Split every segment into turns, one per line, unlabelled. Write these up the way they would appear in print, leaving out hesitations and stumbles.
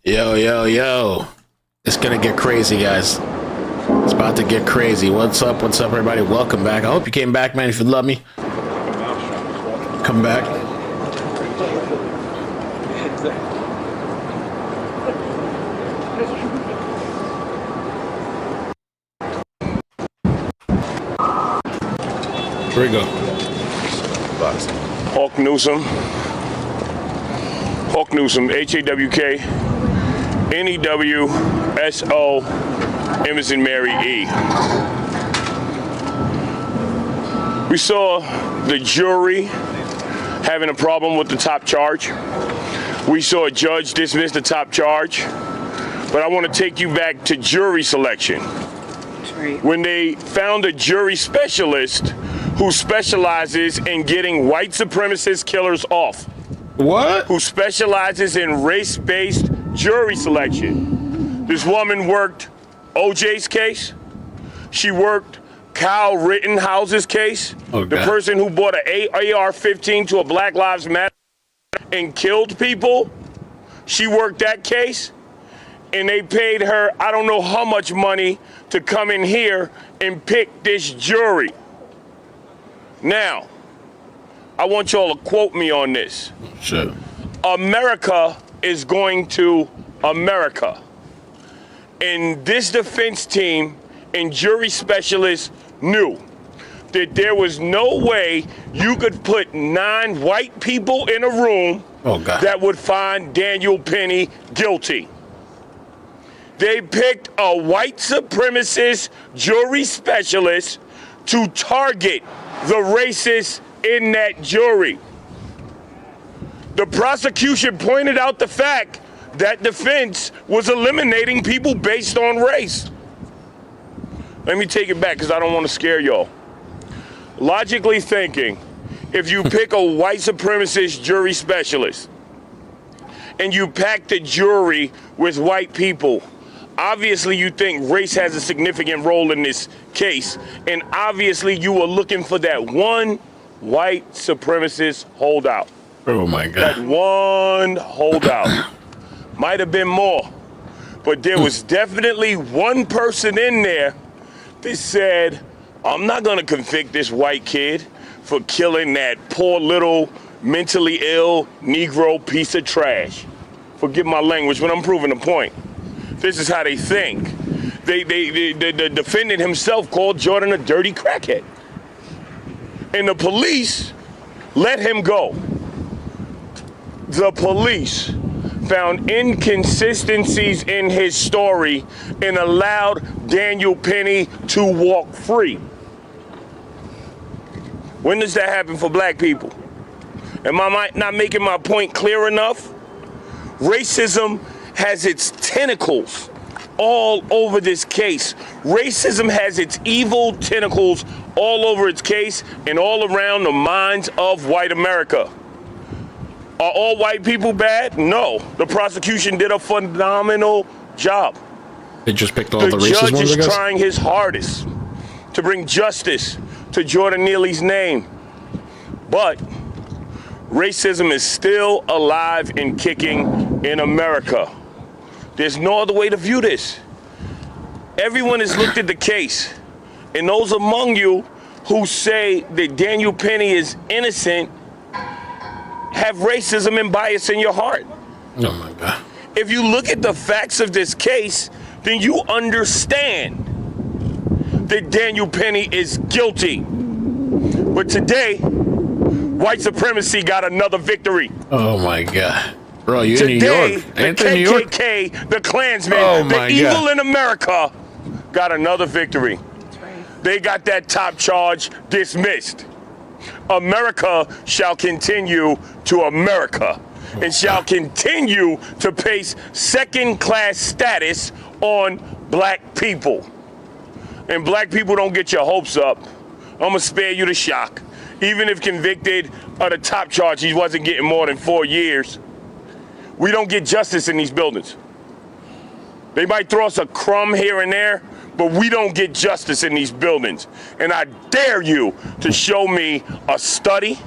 Yo, yo, yo. It's going to get crazy, guys. It's about to get crazy. What's up, everybody? Welcome back. I hope you came back, man. If you love me, come back. Here we go.
Hawk Newsom, H-A-W-K, N-E-W-S-O, Emerson Mary E. We saw the jury having a problem with the top charge. We saw a judge dismiss the top charge. But I want to take you back to jury selection. When they found a jury specialist who specializes in getting white supremacist killers off.
What?
Who specializes in race-based jury selection. This woman worked OJ's case. She worked Kyle Rittenhouse's case.
Oh,
the person who bought an AR-15 to a Black Lives Matter and killed people. She worked that case. And they paid her, I don't know how much money, to come in here and pick this jury. Now, I want y'all to quote me on this.
Sure.
America is going to America. And this defense team and jury specialists knew that there was no way you could put 9 white people in a room that would find Daniel Penny guilty. They picked a white supremacist jury specialist to target the racists in that jury. The prosecution pointed out the fact that defense was eliminating people based on race. Let me take it back because I don't want to scare y'all. Logically thinking, if you pick a white supremacist jury specialist and you pack the jury with white people, obviously you think race has a significant role in this case, and obviously you were looking for that one white supremacist holdout.
Oh my God.
That one holdout. Might have been more, but there was definitely one person in there that said, I'm not gonna convict this white kid for killing that poor little mentally ill Negro piece of trash. Forgive my language, but I'm proving the point. This is how they think. The defendant himself called Jordan a dirty crackhead. And the police let him go. The police found inconsistencies in his story and allowed Daniel Penny to walk free. When does that happen for black people? Am I not making my point clear enough? Racism has its tentacles all over this case. Racism has its evil tentacles all over its case and all around the minds of white America. Are all white people bad? No. The prosecution did a phenomenal job.
They just picked all the racist ones,
The judge is trying his hardest to bring justice to Jordan Neely's name. But racism is still alive and kicking in America. There's no other way to view this. Everyone has looked at the case, and those among you who say that Daniel Penny is innocent have racism and bias in your heart.
Oh my God.
If you look at the facts of this case, then you understand that Daniel Penny is guilty. But today, white supremacy got another victory.
Oh my God. Bro, you
today,
in New York.
The KKK, the Klansmen, the evil in America got another victory. They got that top charge dismissed. America shall continue to America and shall continue to place second-class status on black people. And black people, don't get your hopes up. I'm gonna spare you the shock. Even if convicted of the top charge, he wasn't getting more than 4 years. We don't get justice in these buildings. They might throw us a crumb here and there, but we don't get justice in these buildings. And I dare you to show me a study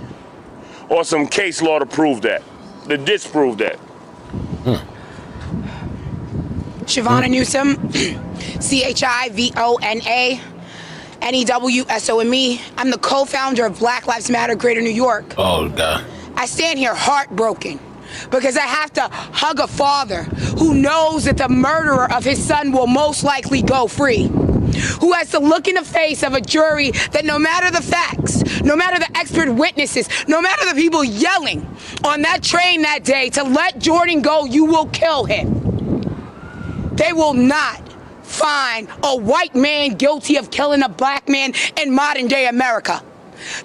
or some case law to prove that, to disprove that.
Shavonna Newsom, Chivona Newsome. I'm the co-founder of Black Lives Matter Greater New York.
Oh, God.
I stand here heartbroken because I have to hug a father who knows that the murderer of his son will most likely go free, who has to look in the face of a jury that no matter the facts, no matter the expert witnesses, no matter the people yelling on that train that day to let Jordan go, you will kill him. They will not find a white man guilty of killing a black man in modern day America.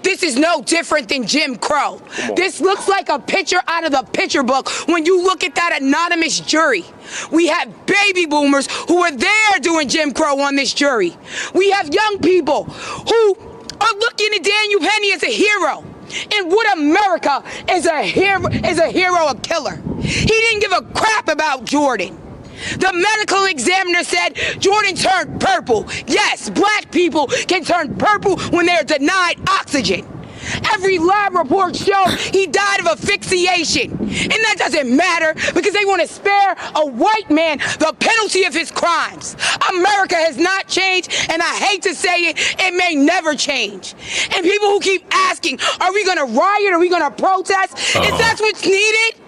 This is no different than Jim Crow. This looks like a picture out of the picture book when you look at that anonymous jury. We have baby boomers who were there doing Jim Crow on this jury. We have young people who are looking at Daniel Penny as a hero. And what America is a hero, a killer. He didn't give a crap about Jordan. The medical examiner said Jordan turned purple. Yes, black people can turn purple when they're denied oxygen. Every lab report showed he died of asphyxiation. And that doesn't matter because they want to spare a white man the penalty of his crimes. America has not changed, and I hate to say it, it may never change. And people who keep asking, are we going to riot? Are we going to protest? If that's what's needed,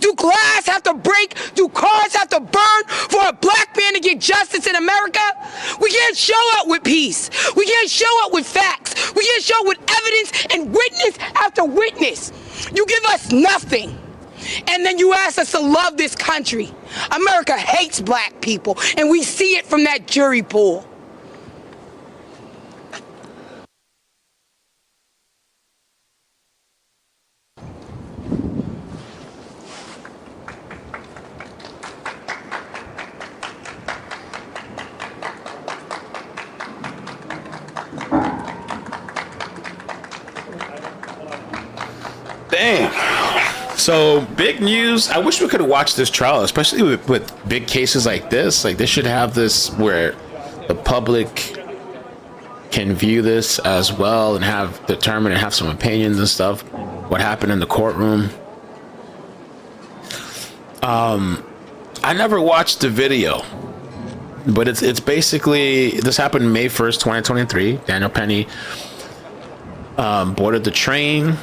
do glass have to break? Do cars have to burn for a black man to get justice in America? We can't show up with peace. We can't show up with facts. We can't show up with evidence and witness after witness. You give us nothing, and then you ask us to love this country. America hates black people, and we see it from that jury pool.
Dang. So big news. I wish we could have watched this trial, especially with big cases like this. Like, they should have this where the public can view this as well and have some opinions and stuff. What happened in the courtroom. I never watched the video, but it's basically, this happened May 1st, 2023. Daniel Penny boarded the train.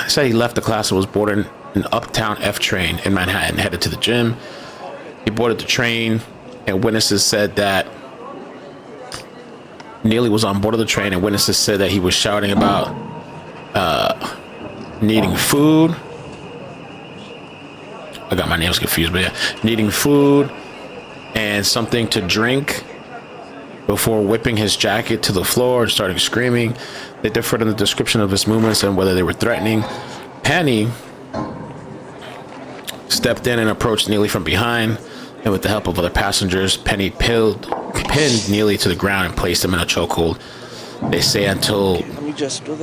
Said he left the class and was boarding an Uptown F train in Manhattan, headed to the gym. He boarded the train, and witnesses said that Neely was on board of the train, and witnesses said that he was shouting about needing food. I got my names confused, but yeah, needing food and something to drink before whipping his jacket to the floor and starting screaming. They differed in the description of his movements and whether they were threatening. Penny stepped in and approached Neely from behind, and with the help of other passengers, Penny pinned Neely to the ground and placed him in a chokehold. They say until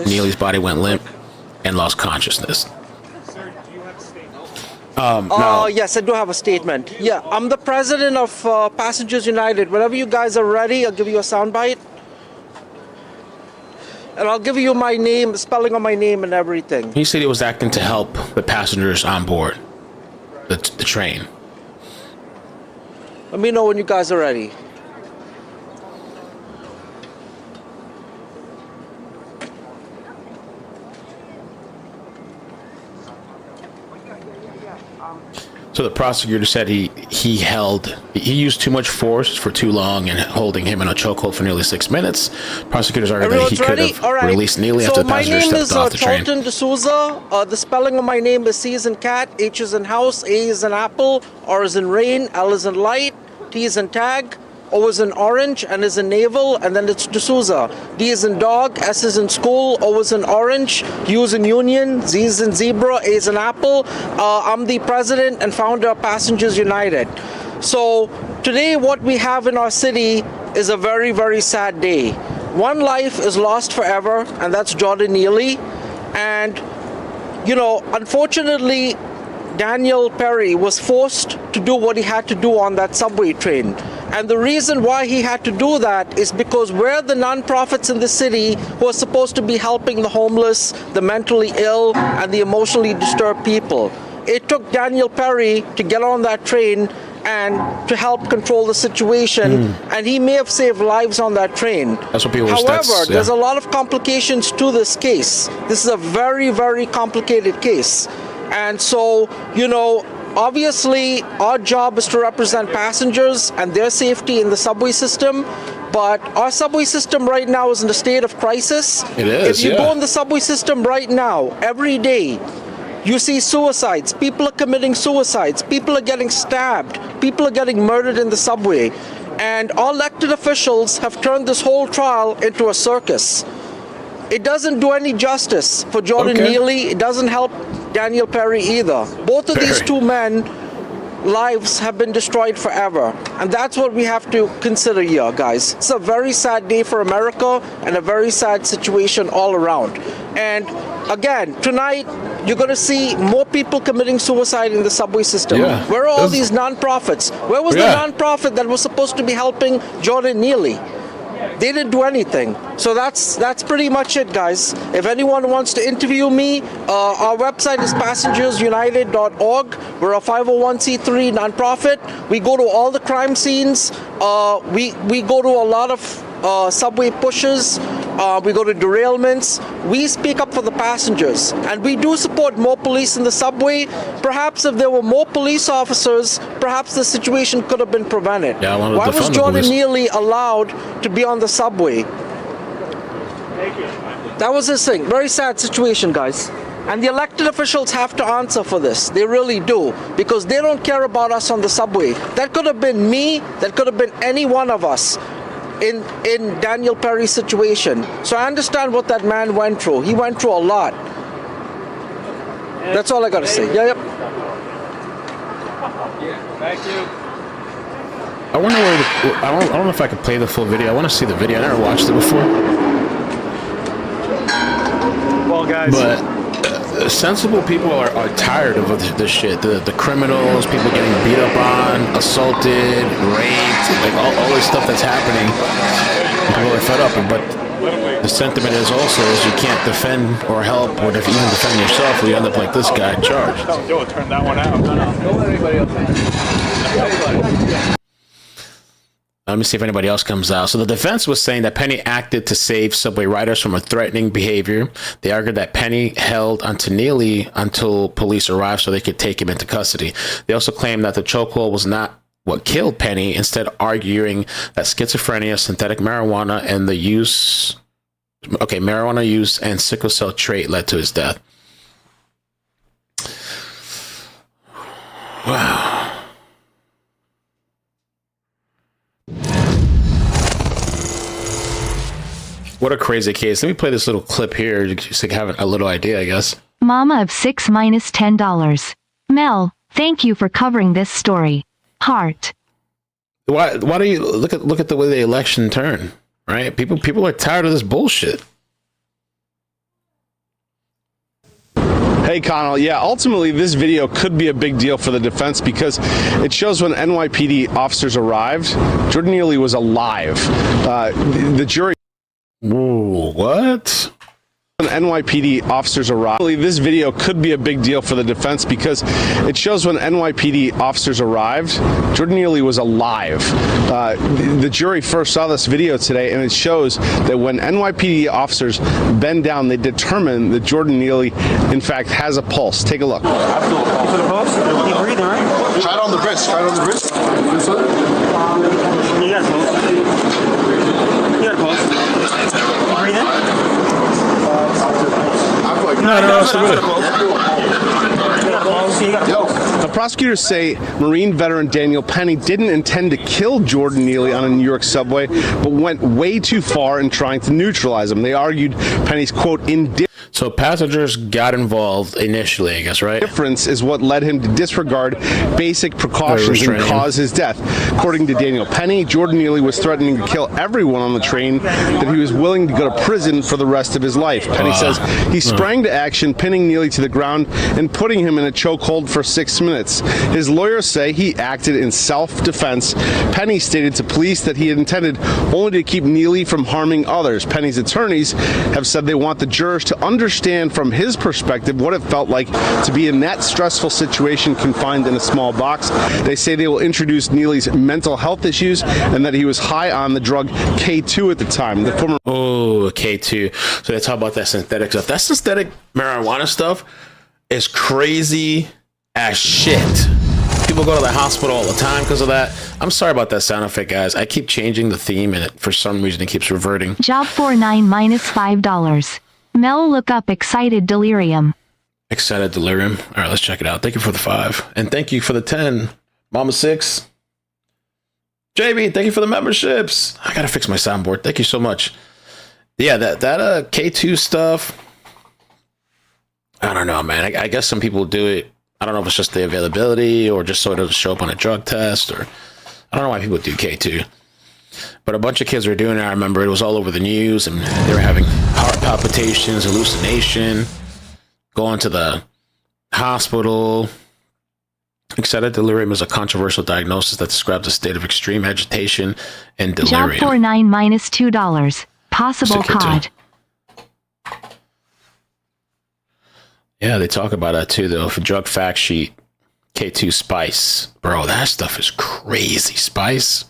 Neely's body went limp and lost consciousness. No.
Yes, I do have a statement. Yeah, I'm the president of Passengers United. Whenever you guys are ready, I'll give you a soundbite. And I'll give you my name, spelling of my name and everything.
He said he was acting to help the passengers on board the train.
Let me know when you guys are ready.
So the prosecutor said he used too much force for too long and holding him in a chokehold for nearly 6 minutes. Prosecutors argued that he could have released Neely after the passenger stepped off the train.
So my name is Charlton D'Souza. The spelling of my name is C as in cat, H is in house, A is in apple, R is in rain, L is in light, T is in tag, O is in orange, N is in navel, and then it's D'Souza. D is in dog, S is in school, O is in orange, U is in union, Z is in zebra, A is in apple. I'm the president and founder of Passengers United. So today what we have in our city is a very, very sad day. One life is lost forever, and that's Jordan Neely. And, you know, unfortunately, Daniel Perry was forced to do what he had to do on that subway train. And the reason why he had to do that is because we're the nonprofits in the city who are supposed to be helping the homeless, the mentally ill, and the emotionally disturbed people. It took Daniel Perry to get on that train and to help control the situation, and he may have saved lives on that train.
That's what people.
However, there's a lot of complications to this case. This is a very, very complicated case, and so, you know, obviously our job is to represent passengers and their safety in the subway system. But our subway system right now is in a state of crisis.
It is.
If you go in the subway system right now, every day, you see suicides. People are committing suicides. People are getting stabbed. People are getting murdered in the subway. And our elected officials have turned this whole trial into a circus. It doesn't do any justice for Jordan Neely. It doesn't help Daniel Perry either. Both of these two men, lives have been destroyed forever, and that's what we have to consider here, guys. It's a very sad day for America and a very sad situation all around. And again, tonight you're going to see more people committing suicide in the subway system. Where are all these non-profits? Where was the non-profit that was supposed to be helping Jordan Neely? They didn't do anything. So that's pretty much it, guys. If anyone wants to interview me, our website is passengersunited.org. We're a 501c3 nonprofit. We go to all the crime scenes. We go to a lot of subway pushes. We go to derailments. We speak up for the passengers, and we do support more police in the subway. Perhaps if there were more police officers, perhaps the situation could have been prevented. Why was Jordan Neely allowed to be on the subway? That was his thing. Very sad situation, guys. And the elected officials have to answer for this. They really do, because they don't care about us on the subway. That could have been me. That could have been any one of us in Daniel Perry's situation. So I understand what that man went through. He went through a lot. That's all I gotta say. Yep.
Thank you.
I wonder where I don't know if I could play the full video. I want to see the video. I never watched it before.
Well, guys,
but sensible people are tired of this shit. The criminals, people getting beat up on, assaulted, raped, like all this stuff that's happening. People are fed up. But the sentiment is also is you can't defend or help or even defend yourself, or you end up like this guy in charge.
don't do it. Turn that one out. No. Don't let anybody else.
Let me see if anybody else comes out. So the defense was saying that Penny acted to save subway riders from a threatening behavior. They argued that Penny held onto Neely until police arrived so they could take him into custody. They also claimed that the chokehold was not what killed Penny, instead arguing that schizophrenia, synthetic marijuana, and marijuana use and sickle cell trait led to his death. Wow. What a crazy case. Let me play this little clip here just to have a little idea, I guess.
Mama of 6 minus $10. Mel, thank you for covering this story. Heart.
Why do you look at the way the election turned, right? People are tired of this bullshit.
Hey, Connell. Yeah, ultimately, this video could be a big deal for the defense because it shows when NYPD officers arrived, Jordan Neely was alive. The jury...
Ooh, what?
When NYPD officers arrived. This video could be a big deal for the defense because it shows when NYPD officers arrived, Jordan Neely was alive. The jury first saw this video today, and it shows that when NYPD officers bend down, they determine that Jordan Neely, in fact, has a pulse. Take a look.
Absolutely. Pulse? Keep breathing, right? Try it on the wrist. Try it on the wrist. This one. You got a pulse. You got a pulse. Keep breathing.
The prosecutors say Marine veteran Daniel Penny didn't intend to kill Jordan Neely on a New York subway, but went way too far in trying to neutralize him. They argued Penny's, quote,
So passengers got involved initially, I guess, right?
Difference is what led him to disregard basic precautions and cause his death. According to Daniel Penny, Jordan Neely was threatening to kill everyone on the train, that he was willing to go to prison for the rest of his life. Penny says he sprang to action, pinning Neely to the ground and putting him in a chokehold for 6 minutes. His lawyers say he acted in self-defense. Penny stated to police that he had intended only to keep Neely from harming others. Penny's attorneys have said they want the jurors to understand from his perspective what it felt like to be in that stressful situation confined in a small box. They say they will introduce Neely's mental health issues and that he was high on the drug K2 at the time. The former
K2. So they talk about that synthetic stuff. That synthetic marijuana stuff is crazy as shit. People go to the hospital all the time because of that. I'm sorry about that sound effect, guys. I keep changing the theme, and for some reason it keeps reverting.
Job 49 minus $5. Mel, look up excited delirium.
Excited delirium. All right, let's check it out. Thank you for the 5, and thank you for the 10. Mama 6. JB, thank you for the memberships. I gotta fix my soundboard. Thank you so much. Yeah, that K2 stuff. I don't know, man. I guess some people do it. I don't know if it's just the availability or just sort of show up on a drug test, or I don't know why people do K2. But a bunch of kids were doing it. I remember it was all over the news, and they were having heart palpitations, hallucination, going to the hospital. Excited delirium is a controversial diagnosis that describes a state of extreme agitation and delirium.
Job 49 minus $2. Possible COD.
Yeah, they talk about that too, though. For drug fact sheet, K2 spice. Bro, that stuff is crazy. Spice?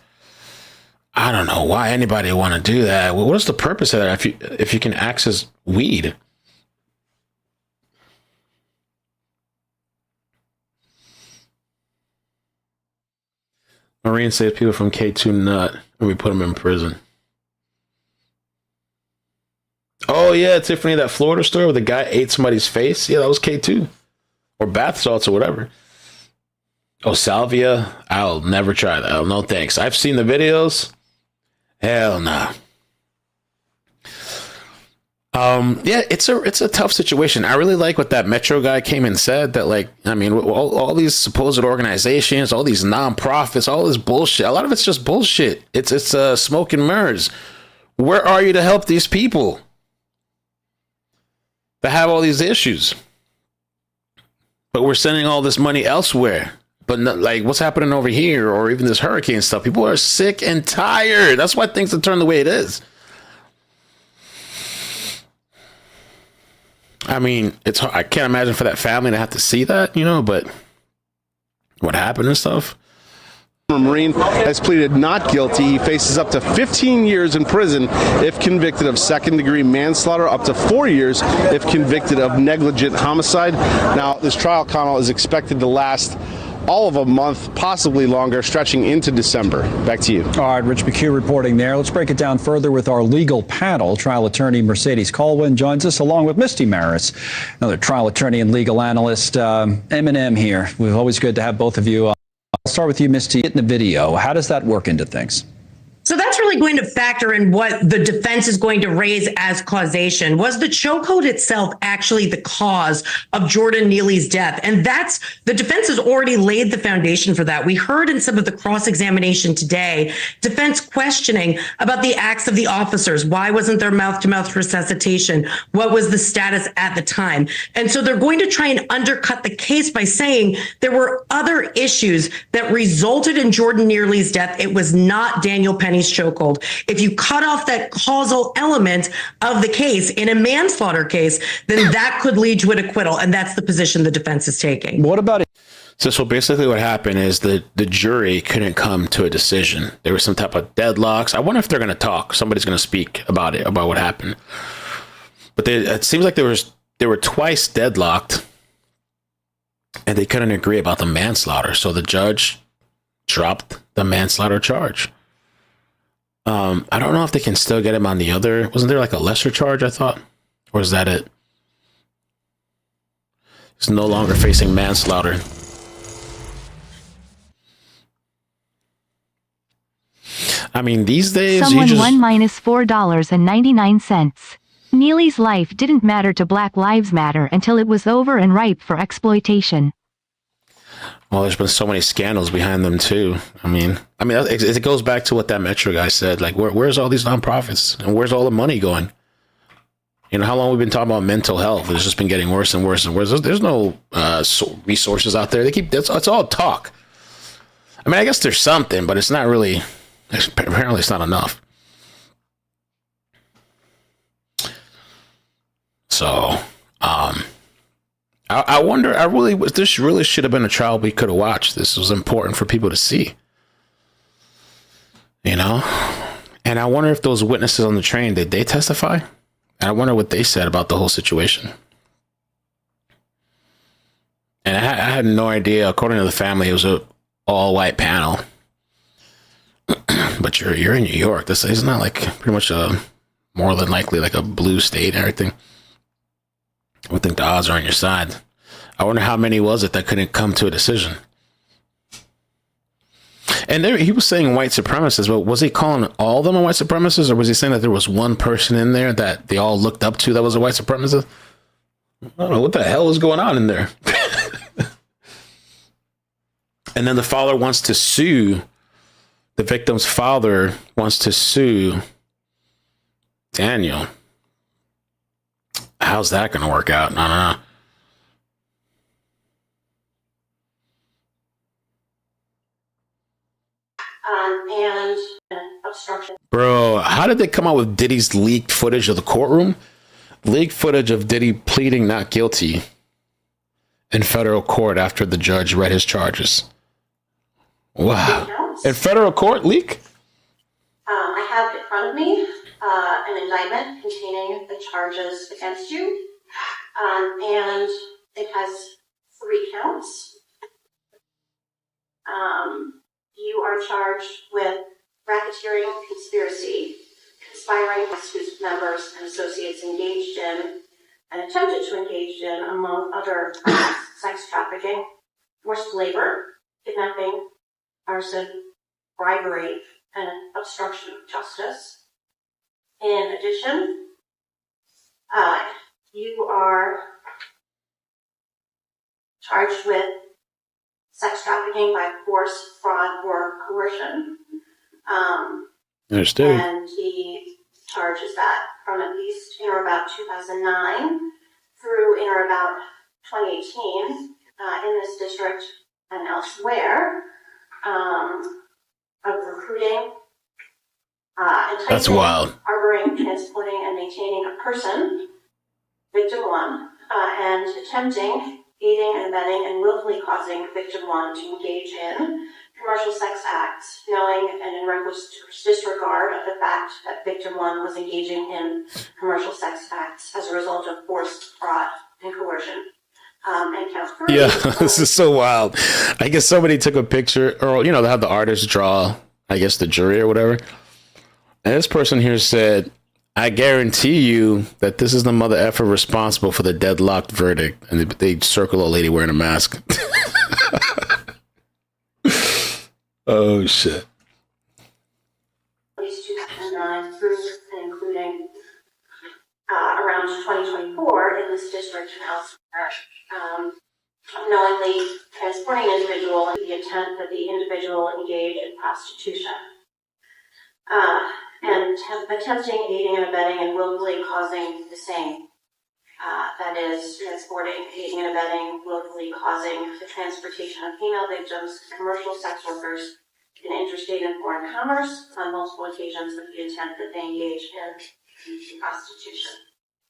I don't know why anybody would want to do that. What is the purpose of that if you can access weed? Marine saves people from K2 nut and we put them in prison. Oh, yeah, Tiffany, that Florida story where the guy ate somebody's face. Yeah, that was K2. Or bath salts or whatever. Oh, salvia. I'll never try that. Oh, no, thanks. I've seen the videos. Hell no. Yeah, it's a tough situation. I really like what that Metro guy came and said, that, like, I mean, all these supposed organizations, all these nonprofits, all this bullshit. A lot of it's just bullshit. It's smoke and mirrors. Where are you to help these people that have all these issues? But we're sending all this money elsewhere. But not, like, what's happening over here, or even this hurricane stuff? People are sick and tired. That's why things have turned the way it is. I mean, I can't imagine for that family to have to see that, but what happened and stuff.
Marine has pleaded not guilty. He faces up to 15 years in prison if convicted of second-degree manslaughter, up to 4 years if convicted of negligent homicide. Now, this trial, Connell, is expected to last all of a month, possibly longer, stretching into December. Back to you.
All right, Rich McHugh reporting there. Let's break it down further with our legal panel. Trial attorney Mercedes Colwin joins us, along with Misty Maris, another trial attorney and legal analyst. M&M here. We're always good to have both of you. I'll start with you, Misty. In the video, how does that work into things?
So that's really going to factor in what the defense is going to raise as causation. Was the chokehold itself actually the cause of Jordan Neely's death? And the defense has already laid the foundation for that. We heard in some of the cross-examination today, defense questioning about the acts of the officers. Why wasn't there mouth-to-mouth resuscitation? What was the status at the time? And so they're going to try and undercut the case by saying there were other issues that resulted in Jordan Neely's death. It was not Daniel Penny's chokehold. If you cut off that causal element of the case in a manslaughter case, then that could lead to an acquittal. And that's the position the defense is taking.
What about it?
So basically what happened is the jury couldn't come to a decision. There was some type of deadlocks. I wonder if they're going to talk. Somebody's going to speak about it, about what happened. But it seems like they were twice deadlocked and they couldn't agree about the manslaughter. So the judge dropped the manslaughter charge. I don't know if they can still get him on the other. Wasn't there like a lesser charge, I thought? Or is that it? He's no longer facing manslaughter. I mean, these days,
Someone won minus $4.99. Neely's life didn't matter to Black Lives Matter until it was over and ripe for exploitation.
Well, there's been so many scandals behind them too. I mean, it goes back to what that Metro guy said. Like, where's all these nonprofits and where's all the money going? How long we've been talking about mental health? It's just been getting worse and worse and worse. There's no resources out there. It's all talk. I mean, I guess there's something, but it's not really. Apparently, it's not enough. So, I wonder. This really should have been a trial we could have watched. This was important for people to see. You know, and I wonder if those witnesses on the train, did they testify? And I wonder what they said about the whole situation. And I had no idea. According to the family, it was a all-white panel. But you're in New York. This is not like pretty much more than likely like a blue state and everything. I would think the odds are on your side. I wonder how many was it that couldn't come to a decision. And there, he was saying white supremacists, but was he calling all of them a white supremacist, or was he saying that there was one person in there that they all looked up to that was a white supremacist? I don't know what the hell is going on in there. And then the father wants to sue. The victim's father wants to sue Daniel. How's that going to work out? I don't know.
And obstruction.
Bro, how did they come out with Diddy's leaked footage of the courtroom? Leaked footage of Diddy pleading not guilty in federal court after the judge read his charges. Wow. In federal court, leak?
I have in front of me an indictment containing the charges against you. And it has 3 counts. You are charged with racketeering, conspiracy, conspiring whose members and associates engaged in and attempted to engage in, among other crimes, sex trafficking, forced labor, kidnapping, arson, bribery, and obstruction of justice. In addition, you are charged with sex trafficking by force, fraud, or coercion.
Understood.
And the charge is that from at least in or about 2009 through in or about 2018 in this district and elsewhere of recruiting, enticing,
that's wild.
harboring, transporting, and maintaining a person, victim 1, and attempting, aiding and abetting, and willfully causing victim 1 to engage in commercial sex acts, knowing and in reckless disregard of the fact that victim 1 was engaging in commercial sex acts as a result of forced fraud and coercion. And count 3.
Yeah, this is so wild. I guess somebody took a picture, or, they have the artist draw, I guess, the jury or whatever. And this person here said, I guarantee you that this is the mother effer responsible for the deadlocked verdict. And they circle a lady wearing a mask. Oh, shit.
At least 2009 through and including around 2024 in this district and elsewhere, knowingly transporting an individual with the intent that the individual engage in prostitution. And attempting, aiding and abetting, and willfully causing the same. That is, transporting, aiding and abetting, willfully causing the transportation of female victims, commercial sex workers, in interstate and foreign commerce on multiple occasions with the intent that they engage in prostitution.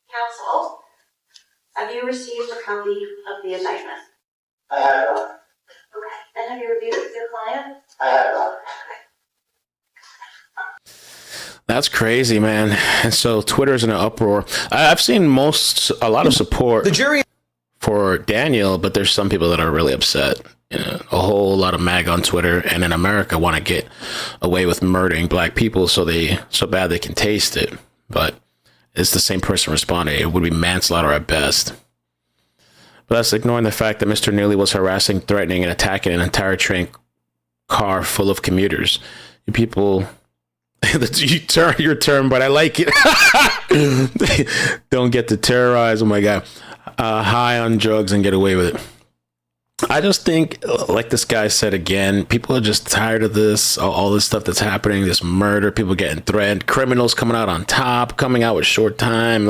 Counsel, have you received a copy of the indictment?
I have not.
Okay. And have you reviewed it with your client?
I have not.
That's crazy, man. And so Twitter's in an uproar. I've seen a lot of support for Daniel, but there's some people that are really upset. A whole lot of MAG on Twitter and in America want to get away with murdering black people so bad they can taste it. But it's the same person responding. It would be manslaughter at best. But that's ignoring the fact that Mr. Neely was harassing, threatening, and attacking an entire train car full of commuters. You people... you turn your term, but I like it. Don't get to terrorize. Oh my God. High on drugs and get away with it. I just think, like this guy said again, people are just tired of this, all this stuff that's happening, this murder, people getting threatened, criminals coming out on top, coming out with short time,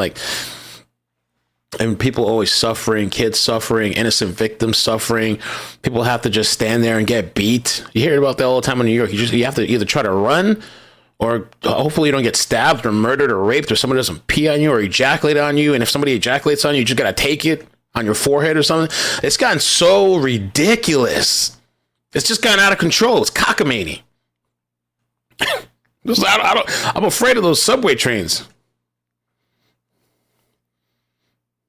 and people always suffering, kids suffering, innocent victims suffering. People have to just stand there and get beat. You hear about that all the time in New York. You have to either try to run or hopefully you don't get stabbed or murdered or raped, or somebody doesn't pee on you or ejaculate on you. And if somebody ejaculates on you, you just got to take it on your forehead or something. It's gotten so ridiculous. It's just gotten out of control. It's cockamamie. I'm afraid of those subway trains.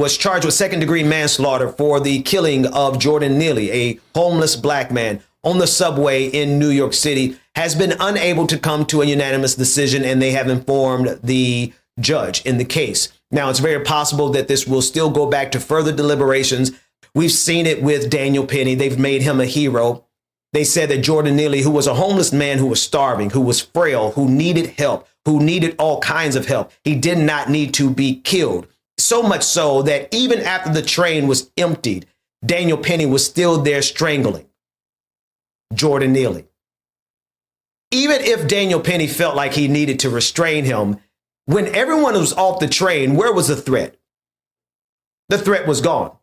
Was charged with second-degree manslaughter for the killing of Jordan Neely, a homeless black man on the subway in New York City, has been unable to come to a unanimous decision, and they have informed the judge in the case. Now, it's very possible that this will still go back to further deliberations. We've seen it with Daniel Penny. They've made him a hero. They said that Jordan Neely, who was a homeless man who was starving, who was frail, who needed help, who needed all kinds of help, he did not need to be killed. So much so that even after the train was emptied, Daniel Penny was still there strangling Jordan Neely. Even if Daniel Penny felt like he needed to restrain him, when everyone was off the train, where was the threat? The threat was gone.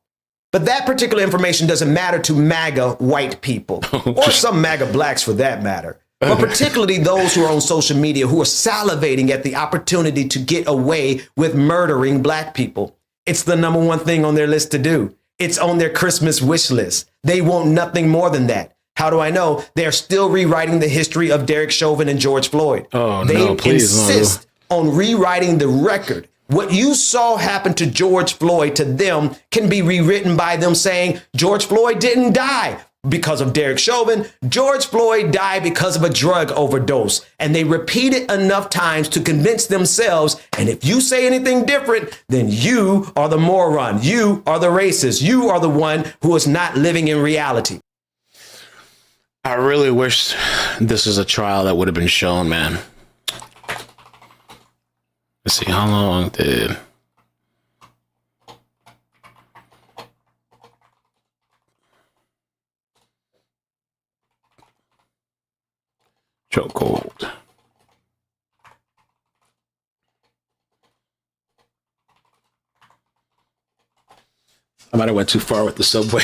But that particular information doesn't matter to MAGA white people, or some MAGA blacks for that matter, but particularly those who are on social media who are salivating at the opportunity to get away with murdering black people. It's the number one thing on their list to do. It's on their Christmas wish list. They want nothing more than that. How do I know? They're still rewriting the history of Derek Chauvin and George Floyd.
Oh,
they
no, please,
insist on rewriting the record. What you saw happen to George Floyd, to them, can be rewritten by them saying George Floyd didn't die because of Derek Chauvin. George Floyd died because of a drug overdose. And they repeat it enough times to convince themselves. And if you say anything different, then you are the moron. You are the racist. You are the one who is not living in reality.
I really wish this is a trial that would have been shown, man. Let's see, how long did... chokehold. I might have went too far with the subway.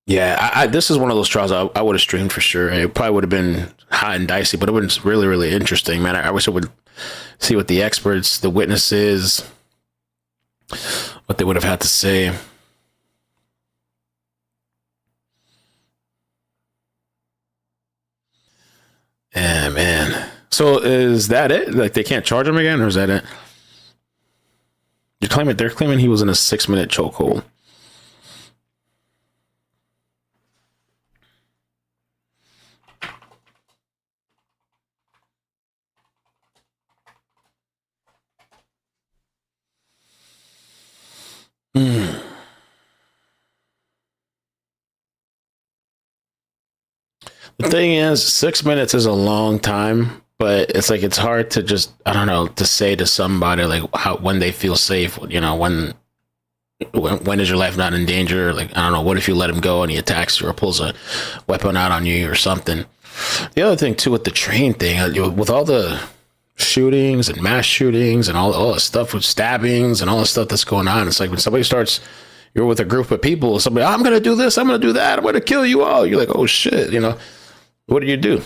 Yeah, this is one of those trials I would have streamed for sure. It probably would have been hot and dicey, but it was really, really interesting, man. I wish I would see what the experts, the witnesses, what they would have had to say. Yeah, man. So is that it? Like, they can't charge him again, or is that it? They're claiming he was in a 6-minute chokehold. The thing is, 6 minutes is a long time, but it's like, it's hard to just, I don't know, to say to somebody like when they feel safe, you know, when is your life not in danger? Like, I don't know, what if you let him go and he attacks you or pulls a weapon out on you or something? The other thing too, with the train thing, with all the shootings and mass shootings and all the stuff with stabbings and all the stuff that's going on, it's like when somebody starts, you're with a group of people, somebody, I'm going to do this, I'm going to do that, I'm going to kill you all. You're like, oh shit, you know, what do you do?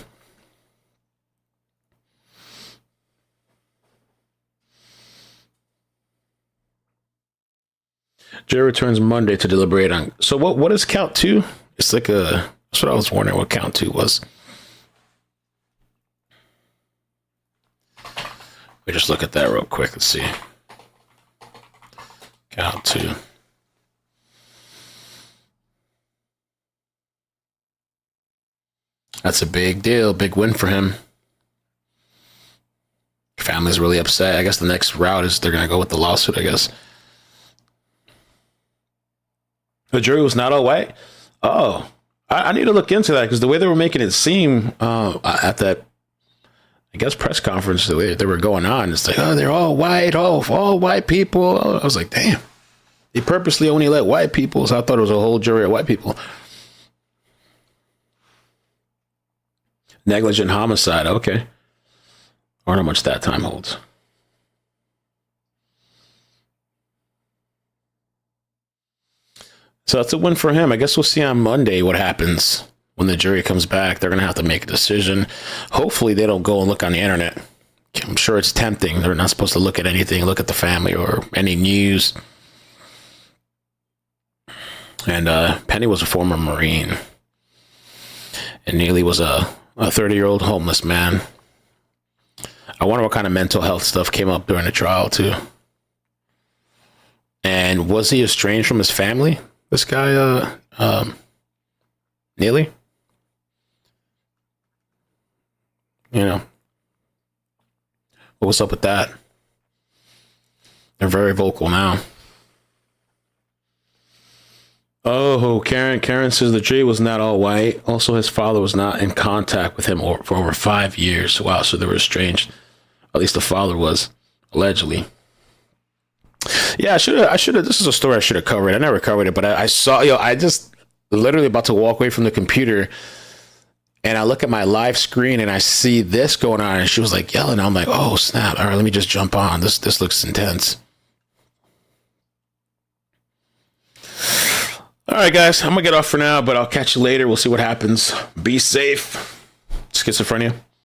Jury returns Monday to deliberate on. So what is count two? It's like that's what I was wondering what count two was. We just look at that real quick. Let's see. Count two. That's a big deal. Big win for him. Family's really upset. I guess the next route is they're going to go with the lawsuit, I guess. The jury was not all white. Oh, I need to look into that, because the way they were making it seem at that, I guess, press conference, the way they were going on, it's like, oh, they're all white, all white people. I was like, damn, they purposely only let white people. So I thought it was a whole jury of white people. Negligent homicide. Okay. I wonder how much that time holds. So that's a win for him. I guess we'll see on Monday what happens when the jury comes back, they're going to have to make a decision. Hopefully they don't go and look on the internet. I'm sure it's tempting. They're not supposed to look at anything, look at the family or any news. And Penny was a former Marine. And Neely was a 30-year-old homeless man. I wonder what kind of mental health stuff came up during the trial, too. And was he estranged from his family, this guy, Neely? You know, what's up with that? They're very vocal now. Oh, Karen says the jury was not all white. Also, his father was not in contact with him for over 5 years. Wow, so they were estranged. At least the father was, allegedly. Yeah, I should have. This is a story I should have covered. I never covered it, but I saw, I just literally about to walk away from the computer and I look at my live screen and I see this going on and she was like yelling. I'm like, oh, snap. All right, let me just jump on. This looks intense. All right, guys, I'm going to get off for now, but I'll catch you later. We'll see what happens. Be safe. Schizophrenia.